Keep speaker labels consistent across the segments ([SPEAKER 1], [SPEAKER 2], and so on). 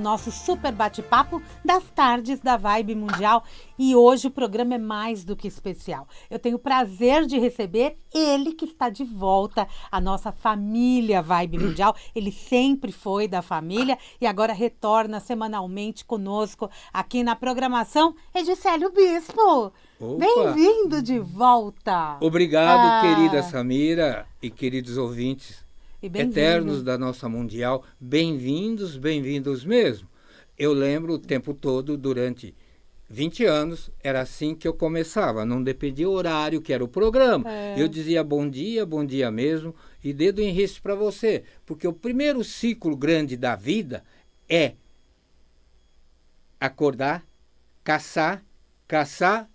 [SPEAKER 1] nosso super bate-papo das tardes da Vibe Mundial e hoje o programa é mais do que especial. Eu tenho o prazer de receber ele que está de volta à nossa família Vibe Mundial. Ele sempre foi da família e agora retorna semanalmente conosco aqui na programação. Edicélio Bispo, bem-vindo de volta.
[SPEAKER 2] Obrigado, querida Samira e queridos ouvintes eternos da nossa Mundial. Bem-vindos, bem-vindos mesmo. Eu lembro o tempo todo, durante 20 anos, era assim que eu começava. Não dependia do horário, que era o programa. Eu dizia bom dia mesmo, e dedo em risco para você. Porque o primeiro ciclo grande da vida é acordar, caçar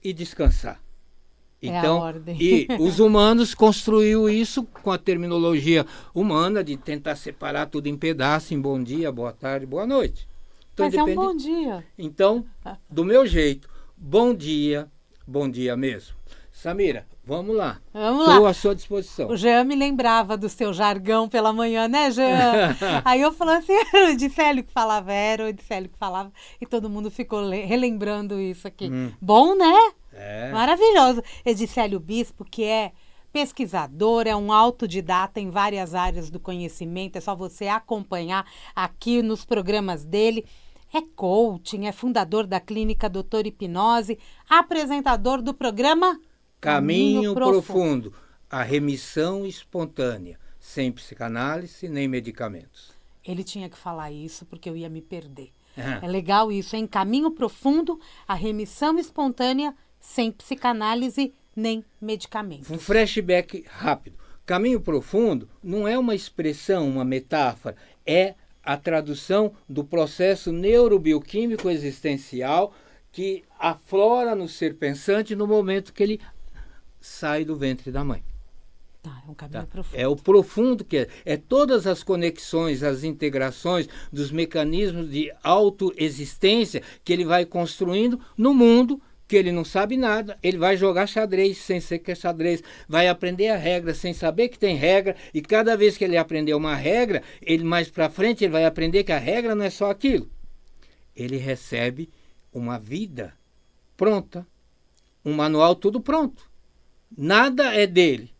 [SPEAKER 2] e descansar. Então, e os humanos construíram isso com a terminologia humana de tentar separar tudo em pedaços, em bom dia, boa tarde, boa noite. Então,
[SPEAKER 1] mas é um bom dia.
[SPEAKER 2] Então, do meu jeito, bom dia mesmo. Samira, vamos lá. Estou à sua disposição.
[SPEAKER 1] O Jean me lembrava do seu jargão pela manhã, né, Jean? Aí eu falei assim, era o Edicélio que falava, e todo mundo ficou relembrando isso aqui. Bom, né? Maravilhoso. Edicélio Bispo, que é pesquisador, é um autodidata em várias áreas do conhecimento, é só você acompanhar aqui nos programas dele. É coaching, é fundador da clínica Doutor Hipnose, apresentador do programa
[SPEAKER 2] Caminho Profundo, a remissão espontânea, sem psicanálise nem medicamentos.
[SPEAKER 1] Ele tinha que falar isso porque eu ia me perder. É legal isso, hein? Caminho Profundo, a remissão espontânea, sem psicanálise nem medicamentos.
[SPEAKER 2] Um flashback rápido. Caminho Profundo não é uma expressão, uma metáfora, é a tradução do processo neurobioquímico existencial que aflora no ser pensante no momento que ele sai do ventre da mãe.
[SPEAKER 1] É um caminho profundo.
[SPEAKER 2] É o profundo que é todas as conexões, as integrações dos mecanismos de autoexistência que ele vai construindo no mundo, que ele não sabe nada. Ele vai jogar xadrez sem ser que é xadrez, vai aprender a regra sem saber que tem regra, e cada vez que ele aprender uma regra, ele mais para frente ele vai aprender que a regra não é só aquilo. Ele recebe uma vida pronta, um manual tudo pronto. Nada é dele.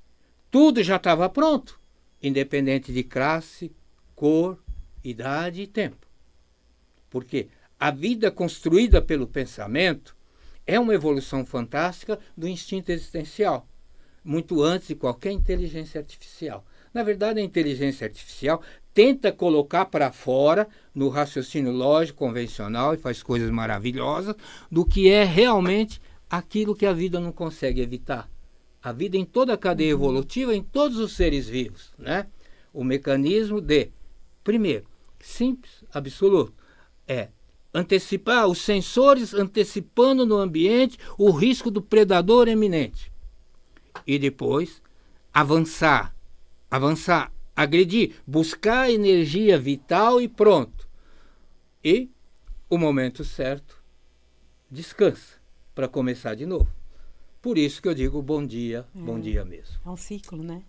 [SPEAKER 2] Tudo já estava pronto, independente de classe, cor, idade e tempo. Porque a vida construída pelo pensamento é uma evolução fantástica do instinto existencial, muito antes de qualquer inteligência artificial. Na verdade, a inteligência artificial tenta colocar para fora, no raciocínio lógico convencional, e faz coisas maravilhosas, do que é realmente aquilo que a vida não consegue evitar. A vida em toda a cadeia evolutiva, em todos os seres vivos, né? O mecanismo de, primeiro, simples, absoluto, é antecipar os sensores, antecipando no ambiente o risco do predador eminente. E depois, avançar, agredir, buscar energia vital e pronto. E, o momento certo, descansa para começar de novo. Por isso que eu digo bom dia mesmo.
[SPEAKER 1] É um ciclo, né?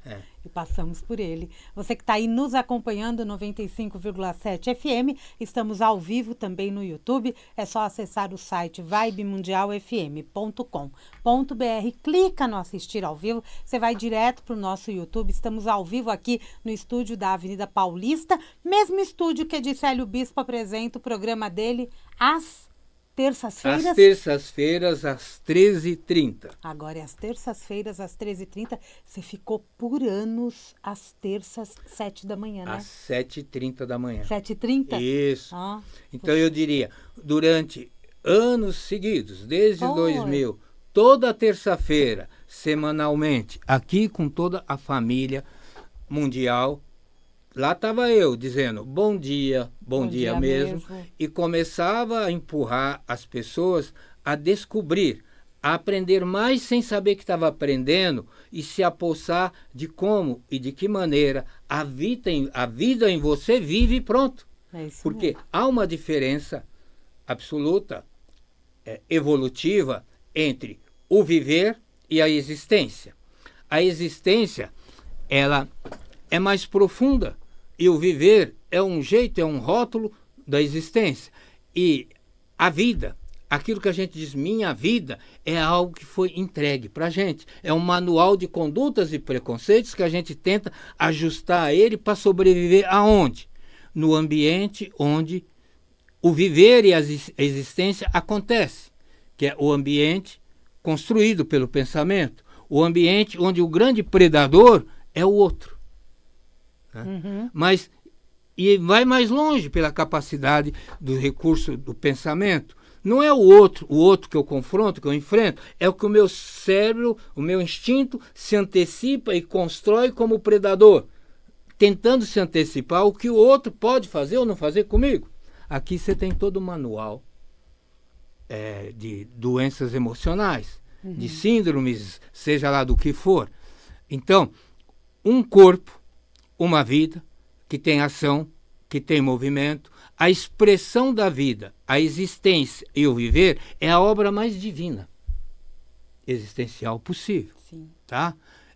[SPEAKER 1] E passamos por ele. Você que está aí nos acompanhando, 95,7 FM, estamos ao vivo também no YouTube. É só acessar o site vibemundialfm.com.br. Clica no assistir ao vivo, você vai direto para o nosso YouTube. Estamos ao vivo aqui no estúdio da Avenida Paulista, mesmo estúdio que Edicélio Bispo apresenta o programa dele às terças-feiras?
[SPEAKER 2] Às terças-feiras, às 13h30.
[SPEAKER 1] Agora é às terças-feiras, às 13h30. Você ficou por anos às terças, 7 da manhã, né?
[SPEAKER 2] Às 7h30 da manhã.
[SPEAKER 1] 7h30?
[SPEAKER 2] Isso. Então eu diria, durante anos seguidos, desde 2000, toda terça-feira, semanalmente, aqui com toda a família mundial. Lá estava eu dizendo bom dia mesmo, e começava a empurrar as pessoas a descobrir, a aprender mais sem saber que estava aprendendo e se apossar de como e de que maneira a vida em você vive e pronto. Porque há uma diferença absoluta, evolutiva, entre o viver e a existência. A existência, ela é mais profunda. E o viver é um jeito, é um rótulo da existência. E a vida, aquilo que a gente diz, minha vida, é algo que foi entregue para a gente. É um manual de condutas e preconceitos que a gente tenta ajustar a ele para sobreviver aonde? No ambiente onde o viver e a existência acontece, que é o ambiente construído pelo pensamento, o ambiente onde o grande predador é o outro. Né? Mas e vai mais longe pela capacidade do recurso do pensamento. Não é o outro que eu confronto, que eu enfrento, é o que o meu cérebro, o meu instinto se antecipa e constrói como predador, tentando se antecipar o que o outro pode fazer ou não fazer comigo. Aqui você tem todo o manual de doenças emocionais, de síndromes, seja lá do que for. Então, um corpo, uma vida, que tem ação, que tem movimento, a expressão da vida, a existência e o viver é a obra mais divina, existencial possível.
[SPEAKER 1] Sim.
[SPEAKER 2] Tá?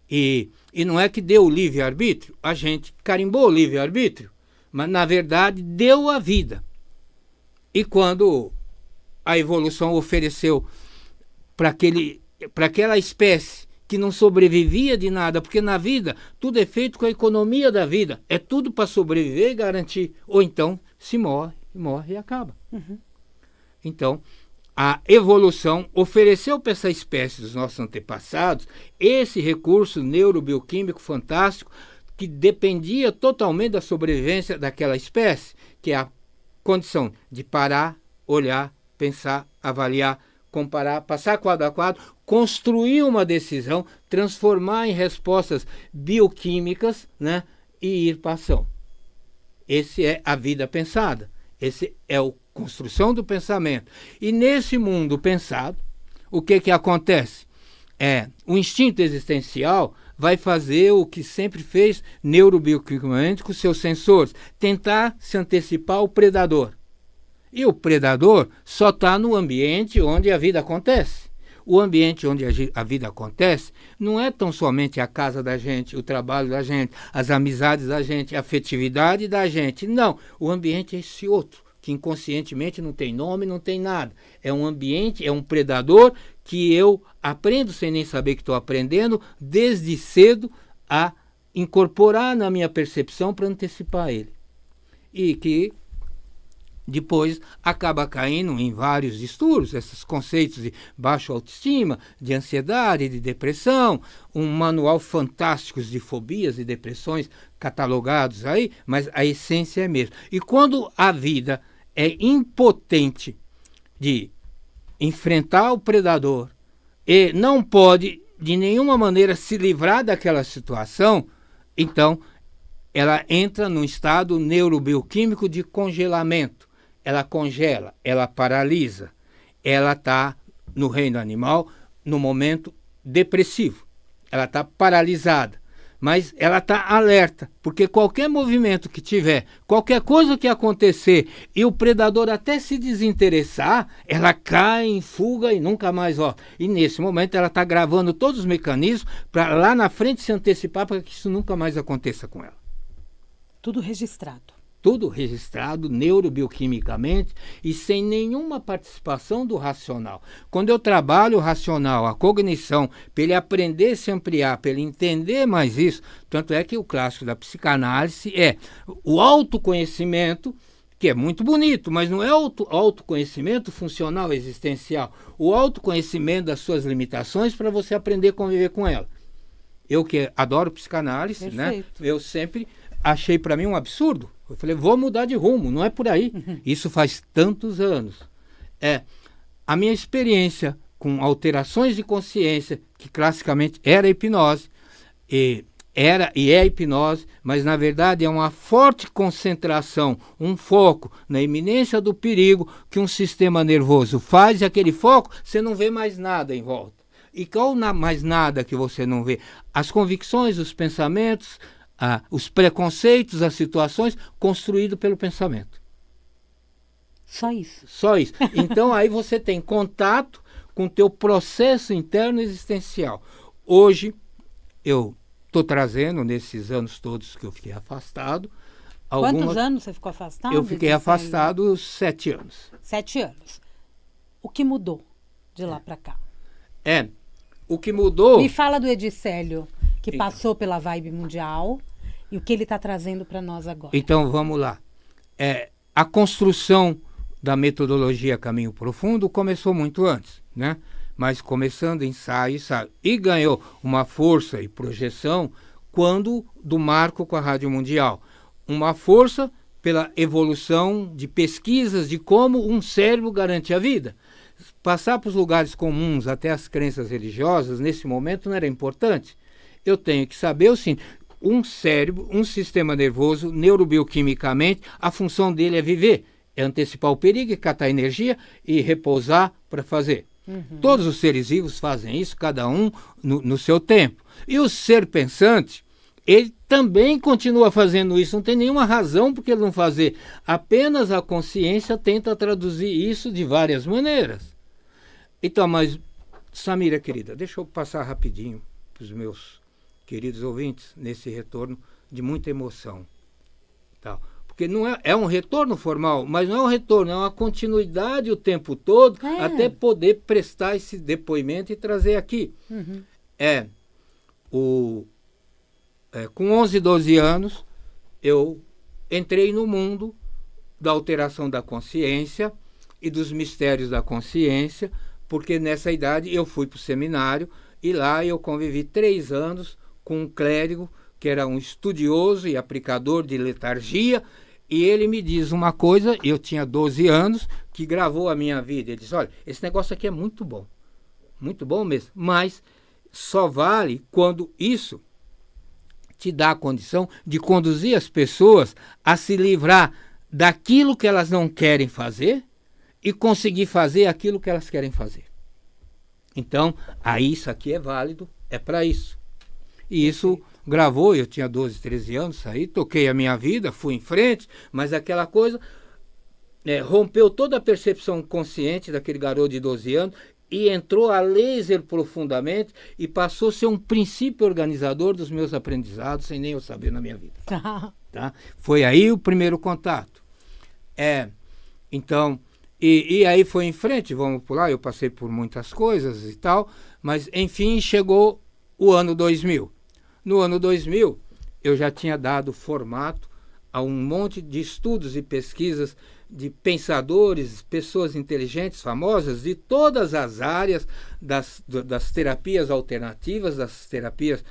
[SPEAKER 2] E não é que deu o livre-arbítrio, a gente carimbou o livre-arbítrio, mas na verdade deu a vida. E quando a evolução ofereceu para aquela espécie que não sobrevivia de nada, porque na vida tudo é feito com a economia da vida, é tudo para sobreviver e garantir, ou então se morre e acaba. Então, a evolução ofereceu para essa espécie dos nossos antepassados esse recurso neurobioquímico fantástico que dependia totalmente da sobrevivência daquela espécie, que é a condição de parar, olhar, pensar, avaliar, comparar, passar quadro a quadro, construir uma decisão, transformar em respostas bioquímicas, né, e ir para a ação. Esse é a vida pensada. Esse é a construção do pensamento. E nesse mundo pensado, o que acontece? O instinto existencial vai fazer o que sempre fez neurobioquimicamente com seus sensores, tentar se antecipar ao predador. E o predador só está no ambiente onde a vida acontece. O ambiente onde a vida acontece não é tão somente a casa da gente, o trabalho da gente, as amizades da gente, a afetividade da gente. Não, o ambiente é esse outro, que inconscientemente não tem nome, não tem nada. É um ambiente, é um predador que eu aprendo sem nem saber que estou aprendendo, desde cedo, a incorporar na minha percepção para antecipar ele. E que depois acaba caindo em vários distúrbios, esses conceitos de baixa autoestima, de ansiedade, de depressão, um manual fantástico de fobias e depressões catalogados aí, mas a essência é a mesma. E quando a vida é impotente de enfrentar o predador e não pode de nenhuma maneira se livrar daquela situação, então ela entra num estado neurobioquímico de congelamento. Ela congela, ela paralisa, ela está no reino animal no momento depressivo, ela está paralisada, mas ela está alerta, porque qualquer movimento que tiver, qualquer coisa que acontecer e o predador até se desinteressar, ela cai em fuga e nunca mais volta. E nesse momento ela está gravando todos os mecanismos para lá na frente se antecipar para que isso nunca mais aconteça com ela.
[SPEAKER 1] Tudo registrado.
[SPEAKER 2] Tudo registrado neurobioquimicamente e sem nenhuma participação do racional. Quando eu trabalho o racional, a cognição, para ele aprender a se ampliar, para ele entender mais isso, tanto é que o clássico da psicanálise é o autoconhecimento, que é muito bonito, mas não é autoconhecimento funcional, existencial. O autoconhecimento das suas limitações para você aprender a conviver com ela. Eu que adoro psicanálise, né? Eu sempre achei para mim um absurdo. Eu falei, vou mudar de rumo, não é por aí. Isso faz tantos anos. A minha experiência com alterações de consciência, que classicamente era hipnose, e é hipnose, mas na verdade é uma forte concentração, um foco na iminência do perigo que um sistema nervoso faz, e aquele foco você não vê mais nada em volta. E qual mais nada que você não vê? As convicções, os pensamentos, os preconceitos, as situações construídos pelo pensamento.
[SPEAKER 1] Só isso.
[SPEAKER 2] Só isso. Então aí você tem contato com o teu processo interno existencial. Hoje eu estou trazendo, nesses anos todos que eu fiquei afastado,
[SPEAKER 1] Quantos anos você ficou afastado?
[SPEAKER 2] Eu fiquei afastado 7 anos.
[SPEAKER 1] 7 anos. O que mudou de lá para cá?
[SPEAKER 2] O que mudou...
[SPEAKER 1] Me fala do Edicélio, que passou pela Vibe Mundial, e o que ele está trazendo para nós agora.
[SPEAKER 2] Então, vamos lá. A construção da metodologia Caminho Profundo começou muito antes, né? Mas começando ensaio, e ganhou uma força e projeção quando do marco com a Rádio Mundial. Uma força pela evolução de pesquisas de como um cérebro garante a vida. Passar para os lugares comuns, até as crenças religiosas, nesse momento não era importante. Eu tenho que saber o seguinte: um cérebro, um sistema nervoso, neurobioquimicamente, a função dele é viver, é antecipar o perigo, catar energia e repousar para fazer. Todos os seres vivos fazem isso, cada um no seu tempo. E o ser pensante, ele também continua fazendo isso, não tem nenhuma razão por que ele não fazer. Apenas a consciência tenta traduzir isso de várias maneiras. Então, mas, Samira, querida, deixa eu passar rapidinho para os meus queridos ouvintes, nesse retorno de muita emoção. Tal. Porque não é um retorno formal, mas não é um retorno, é uma continuidade o tempo todo, até poder prestar esse depoimento e trazer aqui. Com 11, 12 anos, eu entrei no mundo da alteração da consciência e dos mistérios da consciência, porque nessa idade eu fui para o seminário e lá eu convivi 3 anos com um clérigo que era um estudioso e aplicador de letargia, e ele me diz uma coisa, eu tinha 12 anos, que gravou a minha vida. Ele disse: olha, esse negócio aqui é muito bom mesmo, mas só vale quando isso te dá a condição de conduzir as pessoas a se livrar daquilo que elas não querem fazer e conseguir fazer aquilo que elas querem fazer. Então, aí isso aqui é válido, é para isso. E isso gravou, eu tinha 12, 13 anos, saí, toquei a minha vida, fui em frente, mas aquela coisa rompeu toda a percepção consciente daquele garoto de 12 anos e entrou a laser profundamente e passou a ser um princípio organizador dos meus aprendizados, sem nem eu saber na minha vida. Tá? Foi aí o primeiro contato. Então, e aí foi em frente, vamos pular, eu passei por muitas coisas e tal, mas enfim chegou o ano 2000. No ano 2000, eu já tinha dado formato a um monte de estudos e pesquisas de pensadores, pessoas inteligentes, famosas, de todas as áreas das terapias alternativas, das terapias,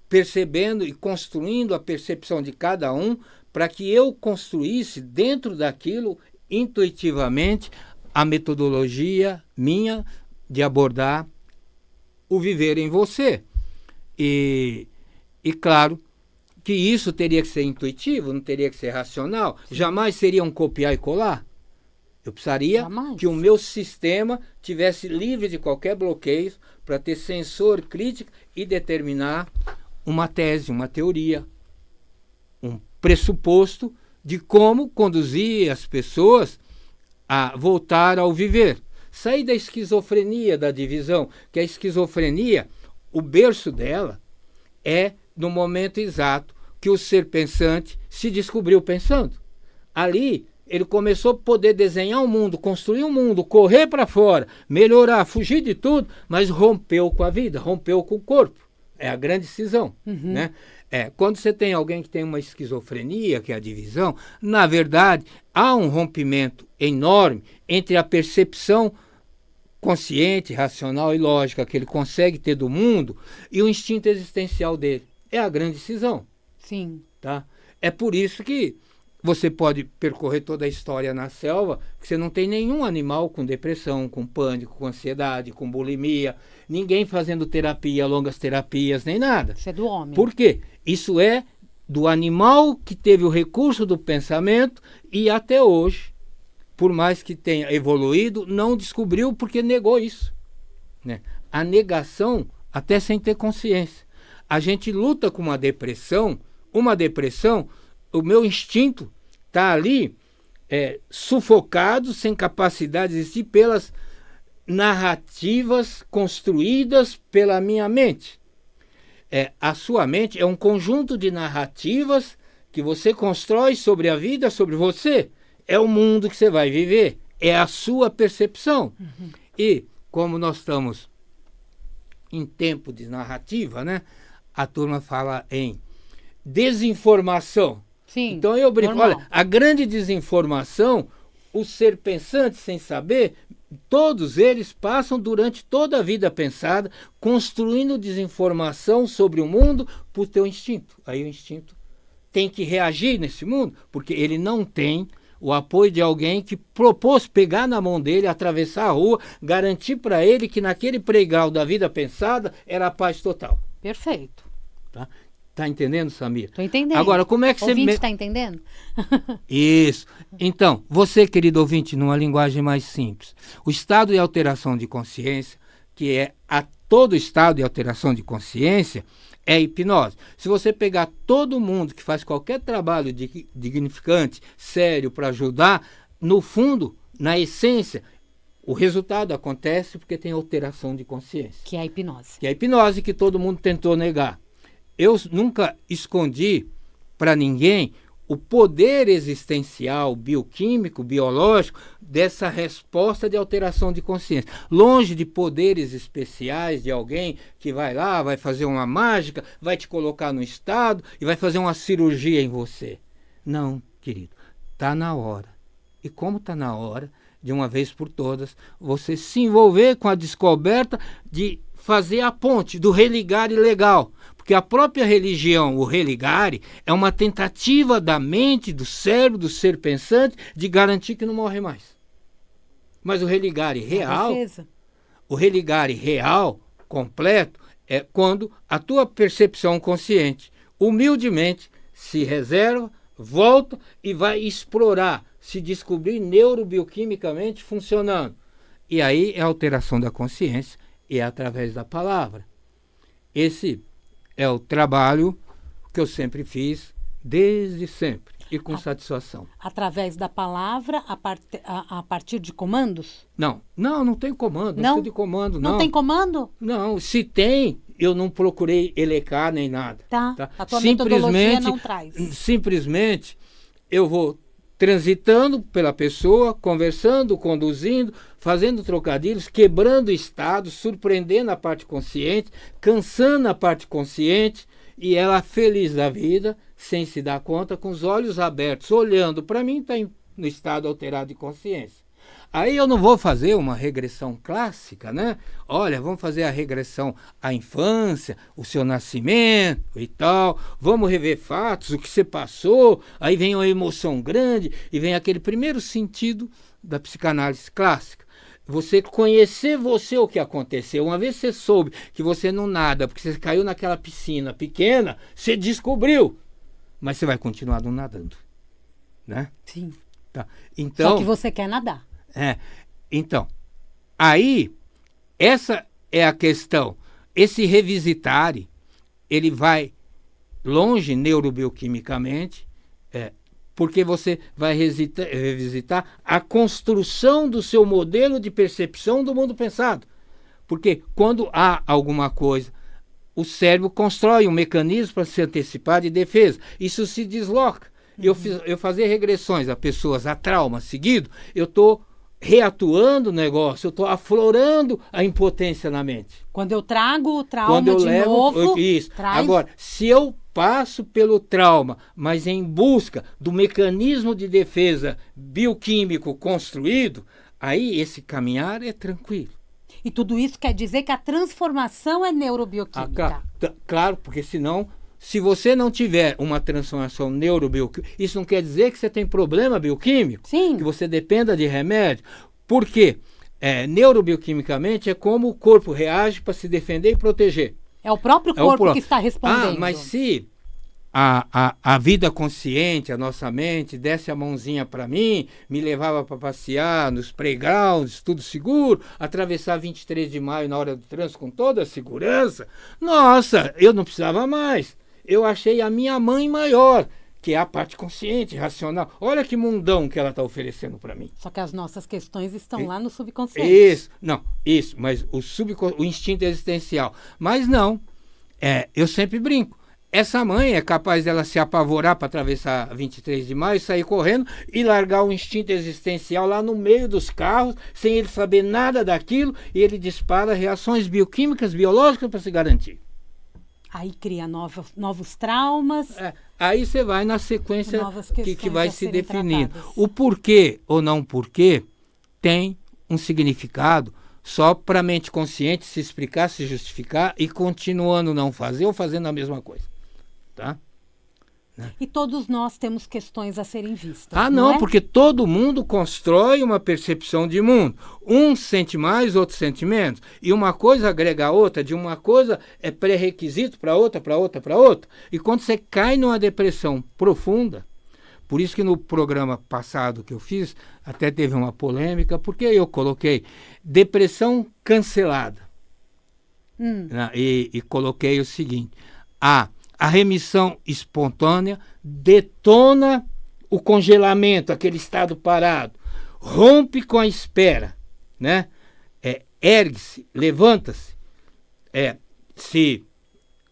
[SPEAKER 2] percebendo e construindo a percepção de cada um para que eu construísse dentro daquilo, intuitivamente, a metodologia minha de abordar o viver em você. E claro que isso teria que ser intuitivo, não teria que ser racional. Jamais seria um copiar e colar. Eu precisaria que o meu sistema tivesse livre de qualquer bloqueio para ter sensor crítico e determinar uma tese, uma teoria, um pressuposto de como conduzir as pessoas a voltar ao viver. Sair da esquizofrenia, da divisão, que a esquizofrenia, o berço dela é no momento exato que o ser pensante se descobriu pensando. Ali, ele começou a poder desenhar um mundo, construir um mundo, correr para fora, melhorar, fugir de tudo, mas rompeu com a vida, rompeu com o corpo. É a grande cisão, né? Quando você tem alguém que tem uma esquizofrenia, que é a divisão, na verdade, há um rompimento enorme entre a percepção consciente, racional e lógica que ele consegue ter do mundo e o instinto existencial dele. É a grande cisão.
[SPEAKER 1] Sim.
[SPEAKER 2] Tá? É por isso que você pode percorrer toda a história na selva, que você não tem nenhum animal com depressão, com pânico, com ansiedade, com bulimia, ninguém fazendo terapia, longas terapias, nem nada.
[SPEAKER 1] Isso é do homem.
[SPEAKER 2] Por quê? Isso é do animal que teve o recurso do pensamento e até hoje, por mais que tenha evoluído, não descobriu porque negou isso. Né? A negação, até sem ter consciência. A gente luta com uma depressão, o meu instinto está ali sufocado, sem capacidade de existir pelas narrativas construídas pela minha mente. A sua mente é um conjunto de narrativas que você constrói sobre a vida, sobre você, é o mundo que você vai viver, é a sua percepção. E como nós estamos em tempo de narrativa, né? A turma fala em desinformação.
[SPEAKER 1] Sim,
[SPEAKER 2] então eu brinco,
[SPEAKER 1] normal.
[SPEAKER 2] olha, a grande desinformação, o ser pensante sem saber, todos eles passam durante toda a vida pensada, construindo desinformação sobre o mundo por teu instinto. Aí o instinto tem que reagir nesse mundo, porque ele não tem o apoio de alguém que propôs pegar na mão dele, atravessar a rua, garantir para ele que naquele pregão da vida pensada era a paz total.
[SPEAKER 1] Perfeito.
[SPEAKER 2] Tá entendendo, Samir?
[SPEAKER 1] Tô entendendo.
[SPEAKER 2] Agora, como é que você...
[SPEAKER 1] Ouvinte tá entendendo?
[SPEAKER 2] Isso. Então, você, querido ouvinte, numa linguagem mais simples, o estado de alteração de consciência, que é todo estado de alteração de consciência, é a hipnose. Se você pegar todo mundo que faz qualquer trabalho dignificante, sério, para ajudar, no fundo, na essência, o resultado acontece porque tem alteração de consciência.
[SPEAKER 1] Que é a hipnose.
[SPEAKER 2] Que é a hipnose que todo mundo tentou negar. Eu nunca escondi para ninguém o poder existencial, bioquímico, biológico, dessa resposta de alteração de consciência. Longe de poderes especiais de alguém que vai lá, vai fazer uma mágica, vai te colocar no estado e vai fazer uma cirurgia em você. Não, querido, está na hora. E como está na hora, de uma vez por todas, você se envolver com a descoberta de fazer a ponte do religare legal. Porque a própria religião, o religare, é uma tentativa da mente, do cérebro, do ser pensante, de garantir que não morre mais. Mas o religare real, completo, é quando a tua percepção consciente, humildemente, se reserva, volta e vai explorar, se descobrir neurobioquimicamente funcionando. E aí é a alteração da consciência, e é através da palavra. Esse é o trabalho que eu sempre fiz, desde sempre, e com satisfação.
[SPEAKER 1] Através da palavra, a partir de comandos?
[SPEAKER 2] Não tem comando, não precisa de comando, não.
[SPEAKER 1] Não tem comando?
[SPEAKER 2] Não, se tem, eu não procurei elecar nem nada.
[SPEAKER 1] Tá. A tua metodologia não traz.
[SPEAKER 2] Simplesmente, eu vou transitando pela pessoa, conversando, conduzindo, fazendo trocadilhos, quebrando estados, surpreendendo a parte consciente, cansando a parte consciente, e ela feliz da vida, sem se dar conta, com os olhos abertos, olhando para mim, está no estado alterado de consciência. Aí eu não vou fazer uma regressão clássica, né? Olha, vamos fazer a regressão à infância, o seu nascimento e tal. Vamos rever fatos, o que você passou. Aí vem uma emoção grande e vem aquele primeiro sentido da psicanálise clássica. Você conhecer o que aconteceu. Uma vez você soube que você não nada, porque você caiu naquela piscina pequena, você descobriu. Mas você vai continuar não nadando, né?
[SPEAKER 1] Sim.
[SPEAKER 2] Tá. Então,
[SPEAKER 1] só que você quer nadar.
[SPEAKER 2] Então, aí, essa é a questão. Esse revisitare, ele vai longe neurobioquimicamente, porque você vai revisitar a construção do seu modelo de percepção do mundo pensado. Porque quando há alguma coisa, o cérebro constrói um mecanismo para se antecipar de defesa. Isso se desloca. Eu fazer regressões a pessoas a trauma seguido, eu estou reatuando o negócio, eu estou aflorando a impotência na mente.
[SPEAKER 1] Quando eu trago o trauma novo...
[SPEAKER 2] Isso. Agora, se eu passo pelo trauma, mas em busca do mecanismo de defesa bioquímico construído, aí esse caminhar é tranquilo.
[SPEAKER 1] E tudo isso quer dizer que a transformação é neurobioquímica.
[SPEAKER 2] Claro, porque senão... Se você não tiver uma transformação neurobioquímica, isso não quer dizer que você tem problema bioquímico,
[SPEAKER 1] Sim.
[SPEAKER 2] Que você dependa de remédio. Por quê? Neurobioquimicamente é como o corpo reage para se defender e proteger.
[SPEAKER 1] É o próprio corpo que está respondendo.
[SPEAKER 2] Mas se a vida consciente, a nossa mente, desse a mãozinha para mim, me levava para passear nos playgrounds, tudo seguro, atravessar 23 de maio na hora do trânsito com toda a segurança, nossa, eu não precisava mais. Eu achei a minha mãe maior, que é a parte consciente, racional. Olha que mundão que ela está oferecendo para mim.
[SPEAKER 1] Só que as nossas questões estão lá no subconsciente.
[SPEAKER 2] Isso, mas o instinto existencial. Mas não, eu sempre brinco. essa mãe é capaz dela se apavorar para atravessar 23 de maio, sair correndo e largar o instinto existencial lá no meio dos carros, sem ele saber nada daquilo, e ele dispara reações bioquímicas, biológicas para se garantir.
[SPEAKER 1] Aí cria novos traumas.
[SPEAKER 2] Aí você vai na sequência que vai se definindo.
[SPEAKER 1] Tratadas.
[SPEAKER 2] O porquê ou não porquê tem um significado só para a mente consciente se explicar, se justificar e continuando não fazer ou fazendo a mesma coisa. Tá?
[SPEAKER 1] E todos nós temos questões a serem vistas.
[SPEAKER 2] Não,
[SPEAKER 1] é?
[SPEAKER 2] Porque todo mundo constrói uma percepção de mundo. Um sente mais, outro sente menos. E uma coisa agrega a outra, de uma coisa é pré-requisito para outra, para outra, para outra. E quando você cai numa depressão profunda, por isso que no programa passado que eu fiz, até teve uma polêmica, porque eu coloquei depressão cancelada. Né? E coloquei o seguinte: a remissão espontânea detona o congelamento, aquele estado parado, rompe com a espera, né? Ergue-se, levanta-se, se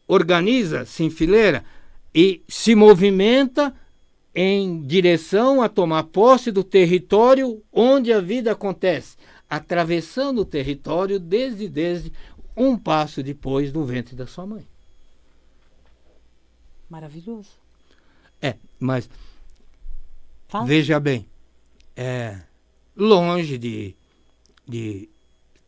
[SPEAKER 2] organiza, se enfileira e se movimenta em direção a tomar posse do território onde a vida acontece, atravessando o território desde um passo depois do ventre da sua mãe.
[SPEAKER 1] Maravilhoso.
[SPEAKER 2] Mas
[SPEAKER 1] Fala.
[SPEAKER 2] Veja bem, longe de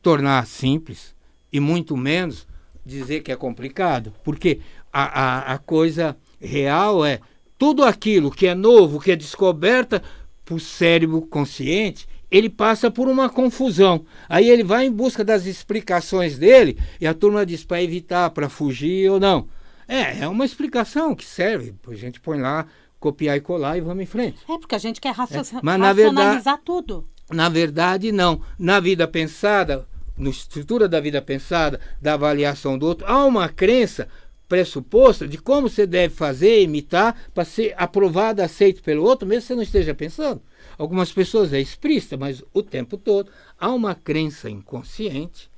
[SPEAKER 2] tornar simples e muito menos dizer que é complicado, porque a coisa real é tudo aquilo que é novo, que é descoberta por cérebro consciente, ele passa por uma confusão. Aí ele vai em busca das explicações dele e a turma diz para evitar, para fugir ou não. É uma explicação que serve, a gente põe lá, copiar e colar e vamos em frente.
[SPEAKER 1] Porque a gente quer
[SPEAKER 2] Mas,
[SPEAKER 1] racionalizar tudo.
[SPEAKER 2] Na verdade, não. Na vida pensada, na estrutura da vida pensada, da avaliação do outro, há uma crença pressuposta de como você deve fazer, imitar, para ser aprovado, aceito pelo outro, mesmo que você não esteja pensando. Algumas pessoas é explícita, mas o tempo todo há uma crença inconsciente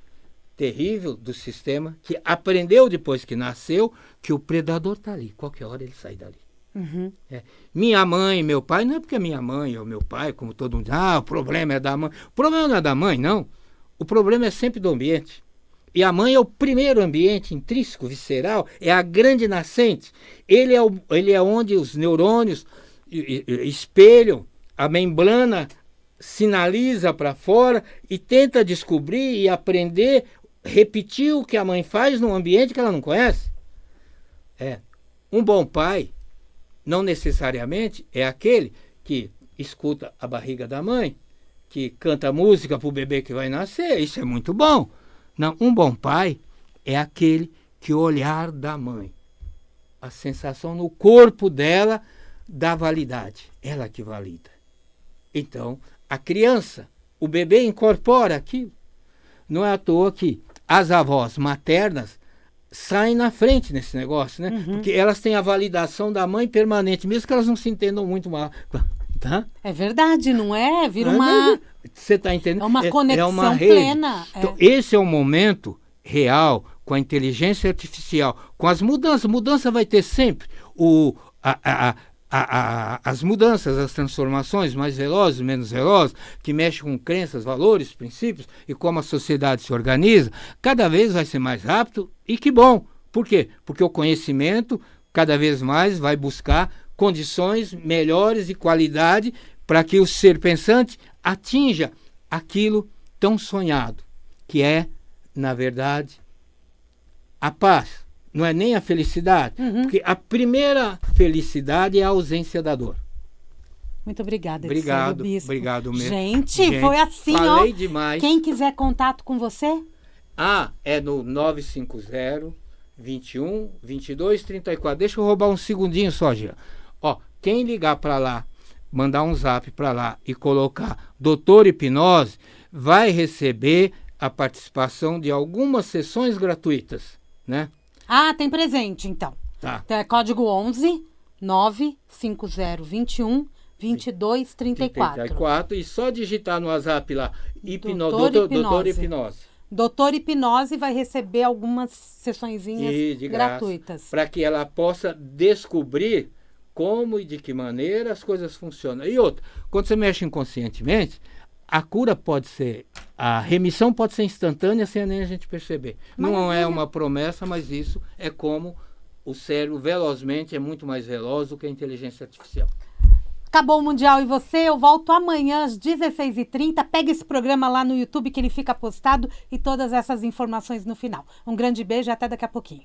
[SPEAKER 2] terrível do sistema que aprendeu depois que nasceu que o predador está ali, qualquer hora ele sai dali. Minha mãe, meu pai, não é porque é minha mãe ou meu pai, como todo mundo diz, o problema é da mãe. O problema não é da mãe, não. O problema é sempre do ambiente. E a mãe é o primeiro ambiente intrínseco, visceral, é a grande nascente. Ele é onde os neurônios espelham, a membrana sinaliza para fora e tenta descobrir e aprender, repetir o que a mãe faz num ambiente que ela não conhece. Um bom pai, não necessariamente, é aquele que escuta a barriga da mãe, que canta música para o bebê que vai nascer, isso é muito bom. Não, um bom pai é aquele que o olhar da mãe, a sensação no corpo dela dá validade, ela que valida. Então, a criança, o bebê incorpora aquilo. Não é à toa que as avós maternas saem na frente nesse negócio, né? Porque elas têm a validação da mãe permanente, mesmo que elas não se entendam muito mal. Tá?
[SPEAKER 1] É verdade, não é? Vira uma...
[SPEAKER 2] Você está entendendo?
[SPEAKER 1] É uma conexão
[SPEAKER 2] uma rede.
[SPEAKER 1] plena.
[SPEAKER 2] Então, esse é o momento real, com a inteligência artificial, com as mudanças. Mudança vai ter sempre. As mudanças, as transformações mais velozes, menos velozes, que mexem com crenças, valores, princípios e como a sociedade se organiza, cada vez vai ser mais rápido e que bom. Por quê? Porque o conhecimento cada vez mais vai buscar condições melhores e qualidade para que o ser pensante atinja aquilo tão sonhado, que é, na verdade, a paz. Não é nem a felicidade, porque a primeira felicidade é a ausência da dor.
[SPEAKER 1] Muito obrigada,
[SPEAKER 2] Obrigado,
[SPEAKER 1] Bispo.
[SPEAKER 2] obrigado mesmo.
[SPEAKER 1] Gente, foi assim,
[SPEAKER 2] falei demais.
[SPEAKER 1] Quem quiser contato com você?
[SPEAKER 2] É no 950 21 22 34. Deixa eu roubar um segundinho só, Gia. Quem ligar para lá, mandar um zap para lá e colocar Doutor Hipnose, vai receber a participação de algumas sessões gratuitas, né?
[SPEAKER 1] Tem presente, então.
[SPEAKER 2] Tá.
[SPEAKER 1] Então é código 11 950 21 22 34.
[SPEAKER 2] E só digitar no WhatsApp lá,
[SPEAKER 1] Doutor
[SPEAKER 2] Doutor Hipnose.
[SPEAKER 1] Doutor Hipnose vai receber algumas sessõezinhas gratuitas.
[SPEAKER 2] Para que ela possa descobrir como e de que maneira as coisas funcionam. E outra, quando você mexe inconscientemente, a cura pode ser, a remissão pode ser instantânea sem nem a gente perceber. Não é uma promessa, mas isso é como o cérebro velozmente é muito mais veloz do que a inteligência artificial.
[SPEAKER 1] Acabou o Mundial e você, eu volto amanhã às 16h30. Pega esse programa lá no YouTube que ele fica postado e todas essas informações no final. Um grande beijo e até daqui a pouquinho.